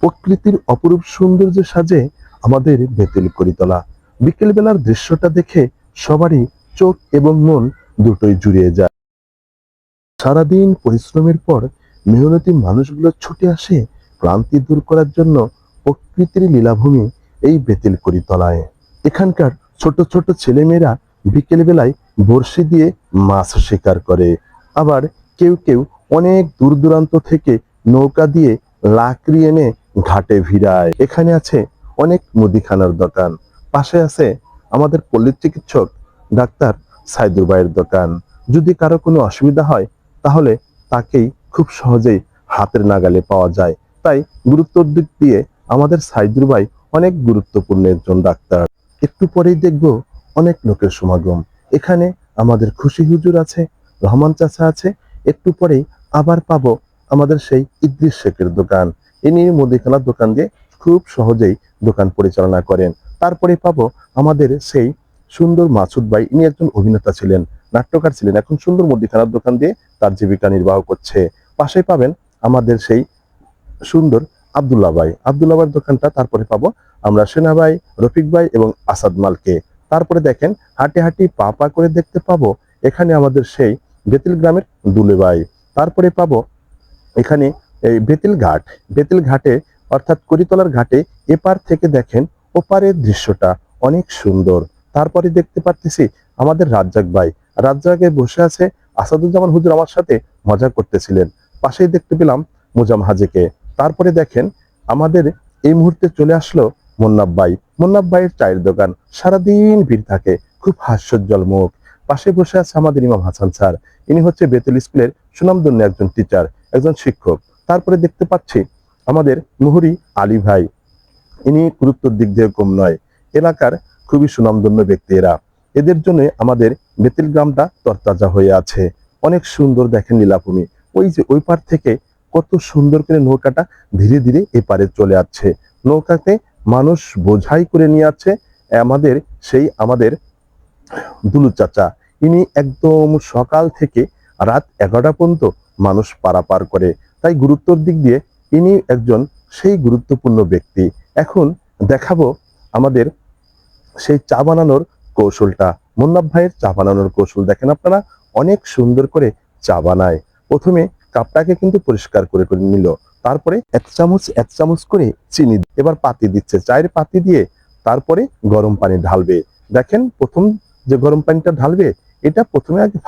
প্রকৃতির অপরূপ সৌন্দর্যে সাজে আমাদের বেতেলকড়িতলা। বিকেল বেলার দৃশ্যটা দেখে সবারই চোখ এবং মন দুটোই জুড়িয়ে যায়। সারাদিন পরিশ্রমের পর মেহনতি মানুষগুলো ছুটে আসে ক্লান্তি দূর করার জন্য প্রকৃতির লীলাভূমি এই বেতেলকড়িতলায়। এখানকার ছোট ছোট ছেলেমেয়েরা বিকেল বেলায় বড়শি দিয়ে মাছ শিকার করে। আবার কেউ কেউ অনেক দূর দূরান্ত থেকে নৌকা দিয়ে লাকড়ি এনে ঘাটে ভিড়ায়। এখানে আছে অনেক মুদিখানার দোকান, পাশে আছে আমাদের পল্লী চিকিৎসক ডাক্তার সাইদুর ভাইয়ের দোকান। যদি কারো কোনো অসুবিধা হয় তাহলে তাকেই খুব সহজেই হাতের নাগালে পাওয়া যায়। তাই গুরুত্বর দিক দিয়ে আমাদের সাইদুর ভাই অনেক গুরুত্বপূর্ণ একজন ডাক্তার। একটু পরেই দেখব অনেক লোকের সমাগম। এখানে আমাদের খুশি হুজুর আছে, রহমান চাচা আছে। একটু পরেই আবার পাবো আমাদের সেই ইদ্রিস শেখের দোকান। ইনি মুদিখানার দোকান দিয়ে খুব সহজেই দোকান পরিচালনা করেন। তারপরে পাবো আমাদের সেই সুন্দর মাসুদ ভাই। ইনি একজন অভিনেতা ছিলেন, নাট্যকার ছিলেন, এখন সুন্দর মুদিখানার দোকান দিয়ে তার জীবিকা নির্বাহ করছে। পাশে পাবেন আমাদের সেই সুন্দর আব্দুল্লাহ ভাই। আব্দুল্লাহ ভাইয়ের দোকানটা। তারপরে পাবো আমরা সেনা ভাই, রফিক ভাই এবং আসাদ মালকে। তারপরে দেখেন হাঁটি হাঁটি পা পা করে দেখতে পাবো এখানে আমাদের সেই বেতিল গ্রামের দুলে ভাই। তারপরে পাবো এখানে এই বেতিল ঘাট। বেতিল ঘাটে অর্থাৎ করিতলার ঘাটে এপার থেকে দেখেন ওপারের দৃশ্যটা অনেক সুন্দর। তারপরে দেখতে পারতেছি আমাদের রাজ্জাক ভাই। রাজ্জাকে বসে আছে আসাদুজ্জামান হুজুর আমার সাথে মজা করতেছিলেন। পাশেই দেখতে পেলাম মুজাম হাজিকে। তারপরে দেখেন আমাদের এই মুহূর্তে চলে আসলো মুন্নাফ ভাই। মুন্নাফ ভাইয়ের চায়ের দোকান, সারাদিন ভিড় থাকে, খুব হাস্যোজ্জ্বল মুখ। পাশে বসে আছে আমাদের ইমাম হাসান স্যার। ইনি হচ্ছে বেতুল স্কুলের সুনামধন্য একজন টিচার, একজন শিক্ষক। তারপরে দেখতে পাচ্ছি আমাদের মুহুরী আলী ভাই। ইনি গুরুত্বের দিক দিয়ে কম নয়, এলাকার খুবই সুনামধন্য ব্যক্তি এরা। এদের জন্য আমাদের বেতিল গ্রামটা তরতাজা হয়ে আছে। অনেক সুন্দর দেখেন লীলাভূমি। ওই যে ওই পার থেকে কত সুন্দর করে নৌকাটা ধীরে ধীরে এপারে চলে আসছে। নৌকাতে মানুষ বোঝাই করে নিয়ে আছে আমাদের দুলু চাচা। ইনি একদম সকাল থেকে রাত 11টা পর্যন্ত মানুষ পারাপার করে। তাই গুরুত্বর দিক দিয়ে ইনি একজন সেই গুরুত্বপূর্ণ ব্যক্তি। এখন দেখাবো আমাদের সেই চা বানানোর কৌশলটা। মুন্নাফ ভাইয়ের চা বানানোর কৌশল দেখেন আপনারা, অনেক সুন্দর করে চা বানায়। প্রথমে কাপটাকে কিন্তু পরিষ্কার করে করে নিল, তারপরে এক চামচ করে চিনি, এবার পাতি দিচ্ছে, চায়ের পাতি দিয়ে তারপরে গরম পানি ঢালবে। দেখেন প্রথম যে গরম পানিটা ঢালবে এটা প্রথমে আগে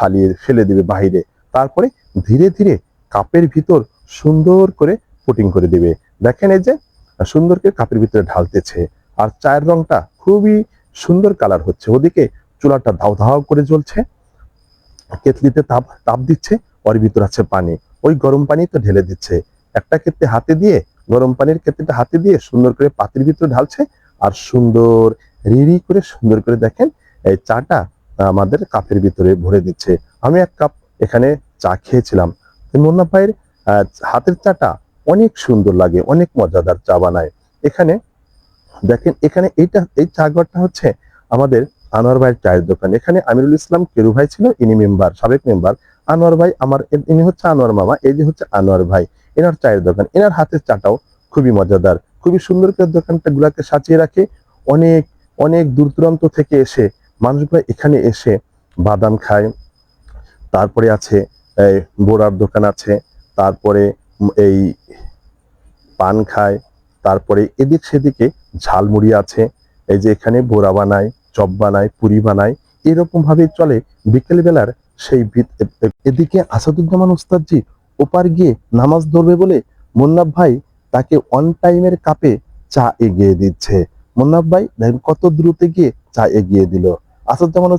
ফেলে দিবে বাহিরে, তারপরে ধীরে ধীরে কাপের ভিতর সুন্দর করে পুটিং করে দিবে। দেখেন এই যে সুন্দর করে কাপের ভিতরে ঢালতেছে। আর চায়ের রংটা খুবই সুন্দর কালার হচ্ছে। ওদিকে চুলাটা ধাও ধাও করে জ্বলছে, কেতলিতে তাপ তাপ দিচ্ছে, ওর ভিতর আছে পানি, ওই গরম পানি তো ঢেলে দিচ্ছে। একটা ক্ষেত্রে হাতে দিয়ে গরম পানির ক্ষেত্রেটা হাতে দিয়ে সুন্দর করে পাতির ভিতরে ঢালছে আর সুন্দর রিরি করে সুন্দর করে দেখেন এই চাটা আমাদের কাপের ভিতরে ভরে দিচ্ছে। আমি এক কাপ এখানে চা খেয়েছিলাম। মুন্না ভাইয়ের হাতের চাটা অনেক সুন্দর লাগে, অনেক মজাদার চা বানায়। এখানে দেখেন এখানে এই চা ঘরটা হচ্ছে আমাদের আনোয়ার ভাইয়ের চায়ের দোকান। এখানে আমিরুল ইসলাম কেরু ভাই ছিল, ইনি মেম্বার, সাবেক মেম্বার। আনোয়ার ভাই আমার, ইনি হচ্ছে আনোয়ার মামা, এই যে হচ্ছে আনোয়ার ভাই। এনার চায়ের দোকান, এনার হাতের চাটাও খুবই মজাদার, খুবই সুন্দর করে দোকানটা গুলাকে সাজিয়ে রাখে। অনেক অনেক দূর দূরান্ত থেকে এসে মানুষগুলো এখানে এসে বাদাম খায়। তারপরে আছে এই বোরার দোকান আছে, তারপরে এই পান খায়, তারপরে এদিক সেদিকে ঝালমুড়ি আছে। এই যে এখানে বোরা বানায়, চপ বানায়, পুরি বানায়, এরকম ভাবে চলে বিকেল বেলার সেই এদিকে আসাদুজ্জামান ওস্তাদজি ওপার গিয়ে নামাজ ধরবে বলে মুন্নাফ ভাই তাকে অন টাইমের কাপে চা এগিয়ে দিচ্ছে। মুন্নাফ ভাই দেখেন কত দ্রুত গিয়ে চা এগিয়ে দিল। আসাদুজ্জামান